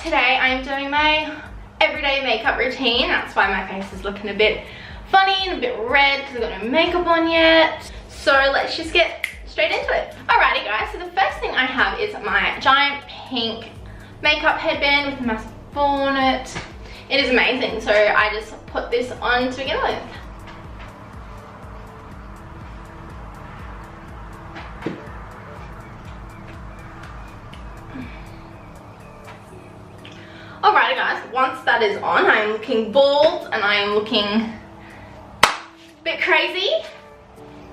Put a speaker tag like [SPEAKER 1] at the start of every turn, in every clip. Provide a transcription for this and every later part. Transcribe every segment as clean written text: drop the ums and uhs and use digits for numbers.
[SPEAKER 1] today I'm doing my everyday makeup routine. That's why my face is looking a bit funny and a bit red because I've got no makeup on yet. So let's just get straight into it. Alrighty guys, so the first thing I have is my giant pink makeup headband with a massive ball on it. It is amazing, so I just put this on to begin with. Alrighty guys, once that is on, I am looking bald and I am looking a bit crazy.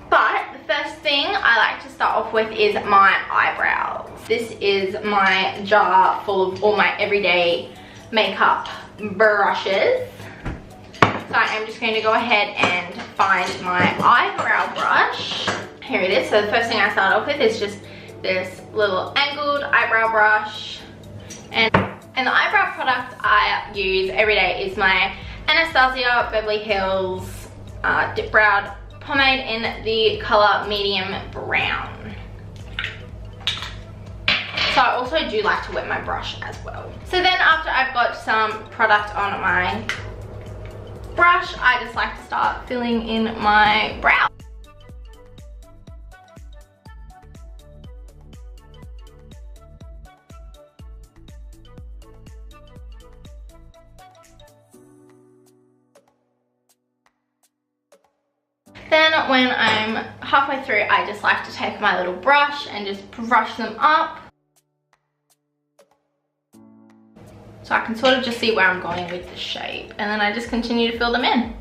[SPEAKER 1] But the first thing I like to start off with is my eyebrows. This is my jar full of all my everyday makeup brushes. So I am just going to go ahead and find my eyebrow brush. Here it is. So the first thing I start off with is just this little angled eyebrow brush. And the eyebrow product I use every day is my Anastasia Beverly Hills Dip Brow Pomade in the color medium brown. So I also do like to wet my brush as well. So then after I've got some product on my brush, I just like to start filling in my brow. Then when I'm halfway through, I just like to take my little brush and just brush them up. So I can sort of just see where I'm going with the shape. And then I just continue to fill them in.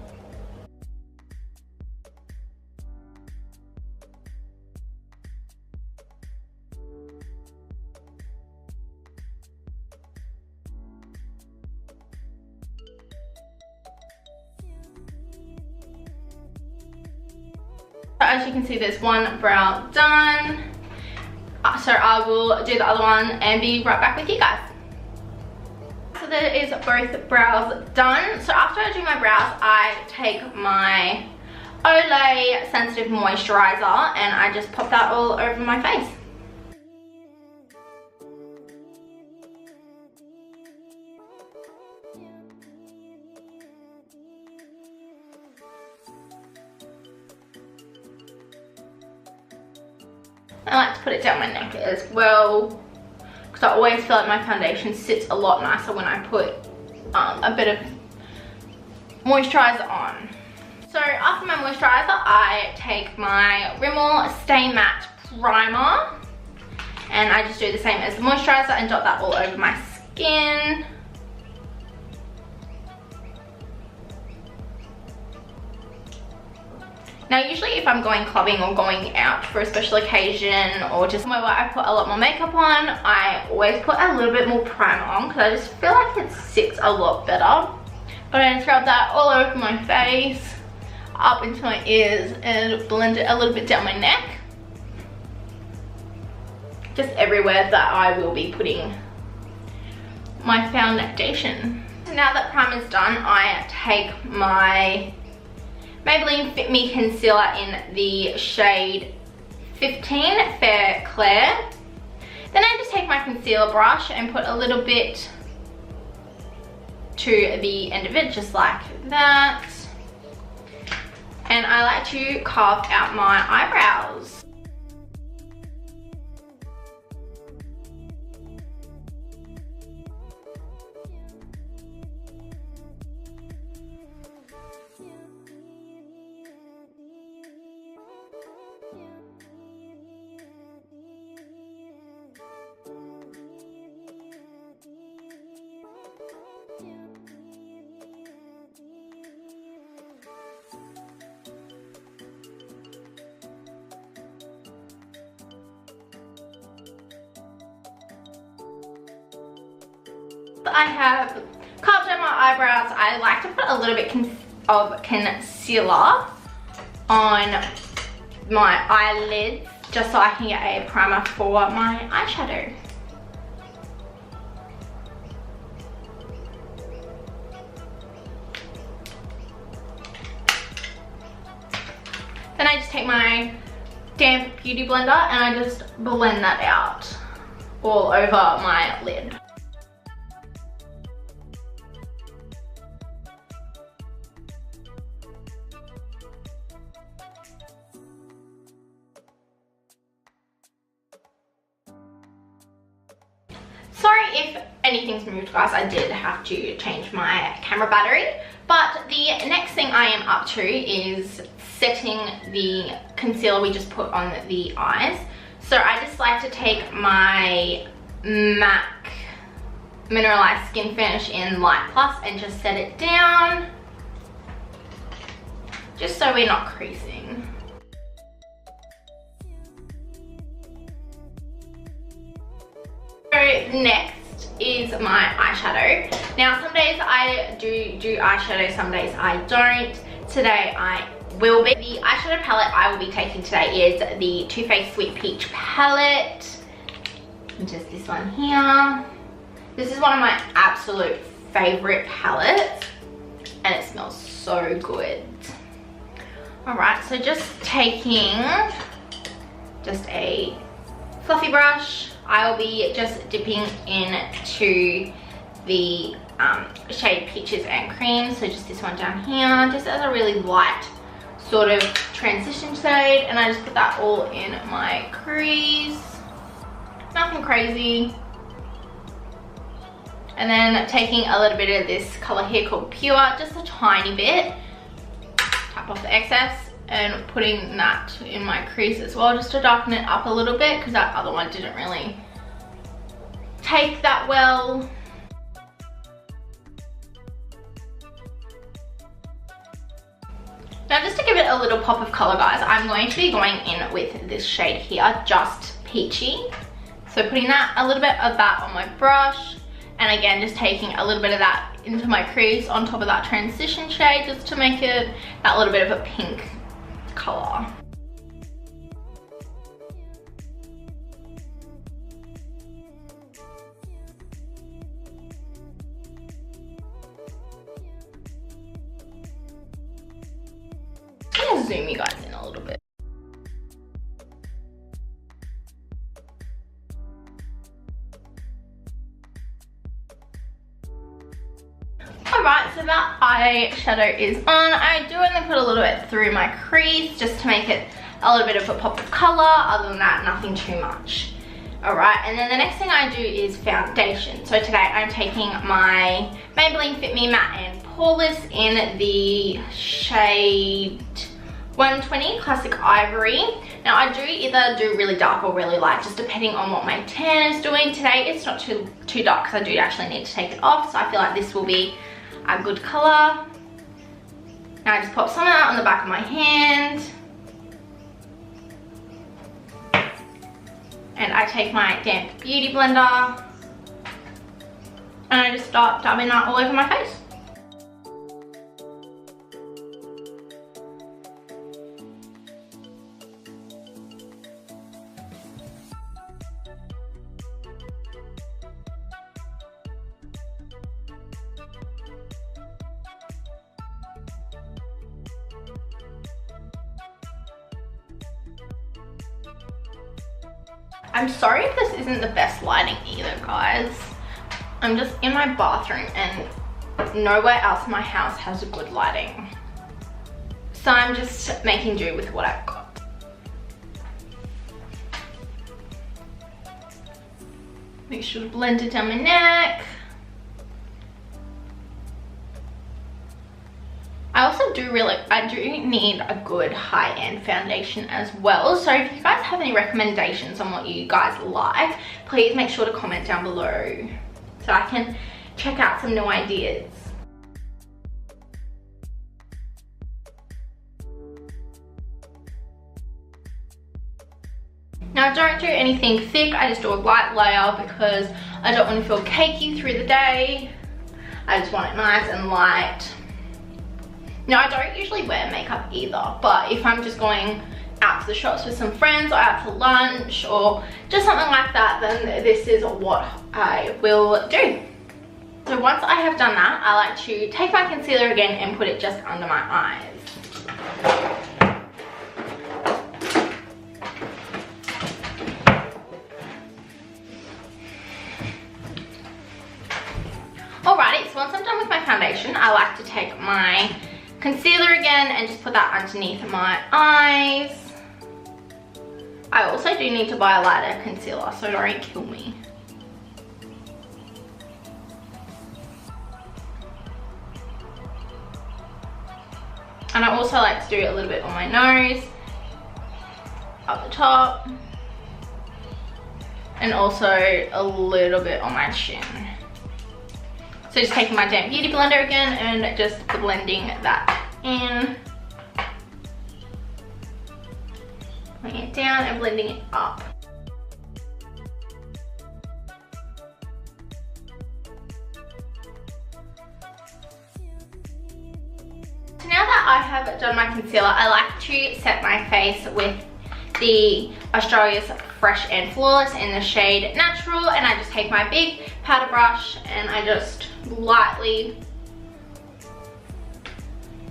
[SPEAKER 1] As you can see, there's one brow done. So I will do the other one and be right back with you guys. So there is both brows done. So after I do my brows, I take my Olay Sensitive Moisturizer and I just pop that all over my face. I like to put it down my neck as well because I always feel like my foundation sits a lot nicer when I put a bit of moisturizer on. So after my moisturizer, I take my Rimmel Stay Matte Primer and I just do the same as the moisturizer and dot that all over my skin. Now usually if I'm going clubbing or going out for a special occasion or just somewhere where I put a lot more makeup on, I always put a little bit more primer on because I just feel like it sits a lot better. But I just rub that all over my face, up into my ears and blend it a little bit down my neck. Just everywhere that I will be putting my foundation. So now that primer's done, I take my Maybelline Fit Me Concealer in the shade 15 Fair Clair. Then I just take my concealer brush and put a little bit to the end of it, just like that. And I like to carve out my eyebrows. I have carved out my eyebrows. I like to put a little bit of concealer on my eyelids just so I can get a primer for my eyeshadow. Then I just take my damp beauty blender and I just blend that out all over my lid. if anything's moved, guys, I did have to change my camera battery. But the next thing I am up to is setting the concealer we just put on the eyes. So I just like to take my MAC Mineralized Skin Finish in Light Plus and just set it down, just so we're not creasing. So next is my eyeshadow. Now some days I do eyeshadow, some days I don't. Today I will be. The eyeshadow palette I will be taking today is the Too Faced Sweet Peach palette, which is this one here. This is one of my absolute favorite palettes and it smells so good. Alright, so just taking just a fluffy brush, I will be just dipping into the shade Peaches and Cream. So just this one down here, just as a really light sort of transition shade, and I just put that all in my crease. Nothing crazy. And then taking a little bit of this color here called Pure, just a tiny bit, tap off the excess and putting that in my crease as well, just to darken it up a little bit, because that other one didn't really take that well. Now just to give it a little pop of color, guys, I'm going to be going in with this shade here, Just Peachy. So putting that, a little bit of that on my brush, and again just taking a little bit of that into my crease on top of that transition shade, just to make it that little bit of a pink color. I'm gonna zoom you guys in a little bit. Alright, so that eyeshadow is on. I do only put a little bit through my crease just to make it a little bit of a pop of color. Other than that, nothing too much. Alright, and then the next thing I do is foundation. So today I'm taking my Maybelline Fit Me Matte and Poreless in the shade 120 Classic Ivory. Now I do either do really dark or really light, just depending on what my tan is doing. Today it's not too dark because I do actually need to take it off, so I feel like this will be a good color. Now I just pop some of that on the back of my hand. And I take my damp beauty blender and I just start dabbing that all over my face. I'm sorry if this isn't the best lighting either, guys. I'm just in my bathroom and nowhere else in my house has good lighting. So I'm just making do with what I've got. Make sure to blend it down my neck. I also do need a good high-end foundation as well. So if you guys have any recommendations on what you guys like, please make sure to comment down below so I can check out some new ideas. Now don't do anything thick, I just do a light layer because I don't want to feel cakey through the day. I just want it nice and light. Now I don't usually wear makeup either, but if I'm just going out to the shops with some friends or out to lunch or just something like that, then this is what I will do. So once I have done that, I like to take my concealer again and put it just under my eyes. Alrighty, so once I'm done with my foundation, I like to take my concealer again and just put that underneath my eyes. I also do need to buy a lighter concealer, so don't kill me. And I also like to do a little bit on my nose, up the top, and also a little bit on my chin. So just taking my damp beauty blender again and just blending that in. Putting it down and blending it up. So now that I have done my concealer, I like to set my face with the Australia's Fresh and Flawless in the shade Natural, and I just take my big powder brush and I just lightly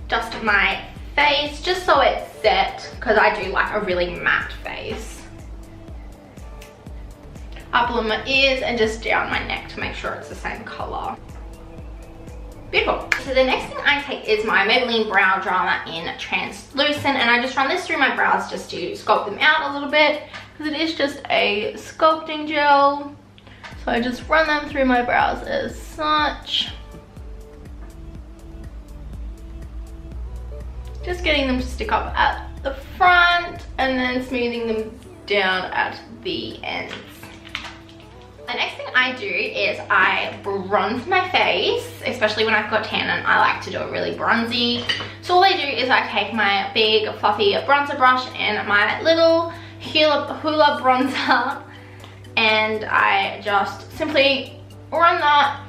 [SPEAKER 1] dust my face just so it's set, because I do like a really matte face. Up along my ears and just down my neck to make sure it's the same color. Beautiful. So the next thing I take is my Maybelline Brow Drama in Translucent, and I just run this through my brows just to sculpt them out a little bit, because it is just a sculpting gel. So I just run them through my brows as such. Just getting them to stick up at the front and then smoothing them down at the ends. The next thing I do is I bronze my face, especially when I've got tan, and I like to do it really bronzy. So all I do is I take my big fluffy bronzer brush and my little hula bronzer, and I just simply run that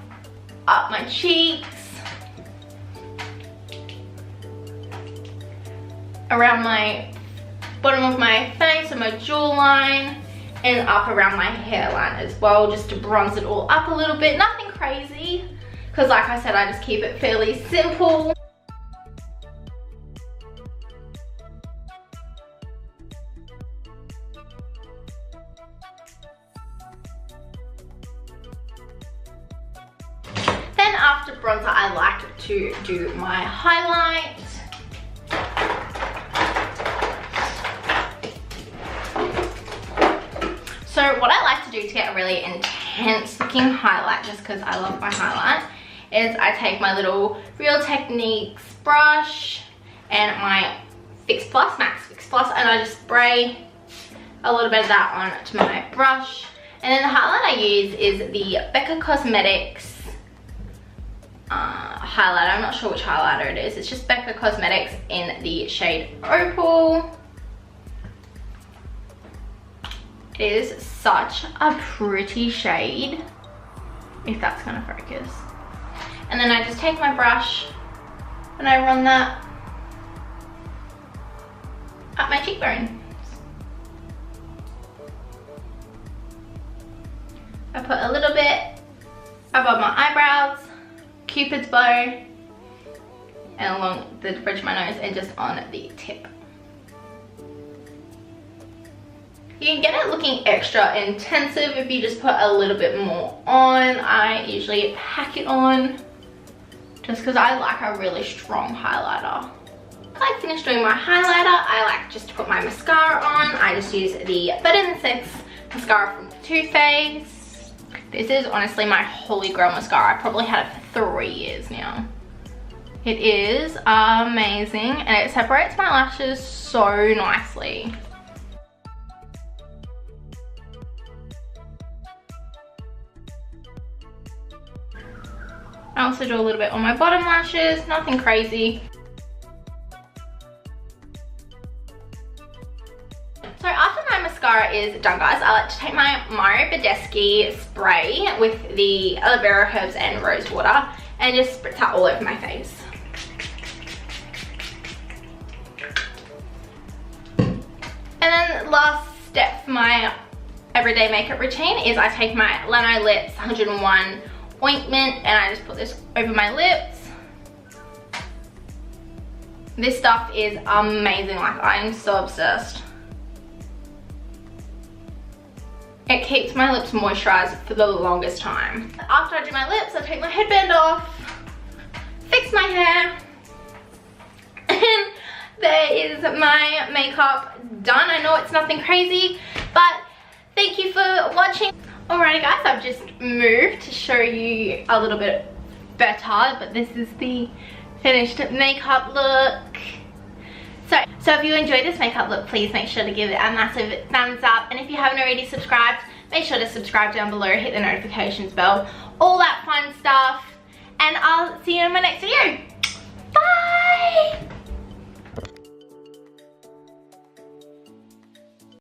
[SPEAKER 1] up my cheeks, around my bottom of my face and my jawline, and up around my hairline as well, just to bronze it all up a little bit. Nothing crazy, because like I said, I just keep it fairly simple. Then after bronzer, I like to do my highlight. So what I like to do to get a really intense looking highlight, just because I love my highlight, is I take my little Real Techniques brush and my Fix Plus, Max Fix Plus, and I just spray a little bit of that onto my brush. And then the highlight I use is the Becca Cosmetics highlighter. I'm not sure which highlighter it is. It's just Becca Cosmetics in the shade Opal. It is such a pretty shade, if that's gonna focus. And then I just take my brush and I run that up my cheekbone. I put a little bit above my eyebrows, Cupid's bow, and along the bridge of my nose, and just on the tip. You can get it looking extra intensive if you just put a little bit more on. I usually pack it on just because I like a really strong highlighter. Once I finish doing my highlighter, I like just to put my mascara on. I just use the Better Than Sex mascara from Too Faced. This is honestly my holy grail mascara. I probably had it for 3 years now. It is amazing, and it separates my lashes so nicely. I also do a little bit on my bottom lashes, nothing crazy. So after my mascara is done, guys, I like to take my Mario Badescu spray with the aloe vera, herbs and rose water and just spritz that all over my face. And then last step for my everyday makeup routine is I take my Lanolips 101 ointment and I just put this over my lips. This stuff is amazing, like I am so obsessed. It keeps my lips moisturized for the longest time. After I do my lips, I take my headband off, fix my hair, and there is my makeup done. I know it's nothing crazy, but thank you for watching. Alrighty guys, I've just moved to show you a little bit better, but this is the finished makeup look. So if you enjoyed this makeup look, please make sure to give it a massive thumbs up. And if you haven't already subscribed, make sure to subscribe down below, hit the notifications bell, all that fun stuff. And I'll see you in my next video. Bye!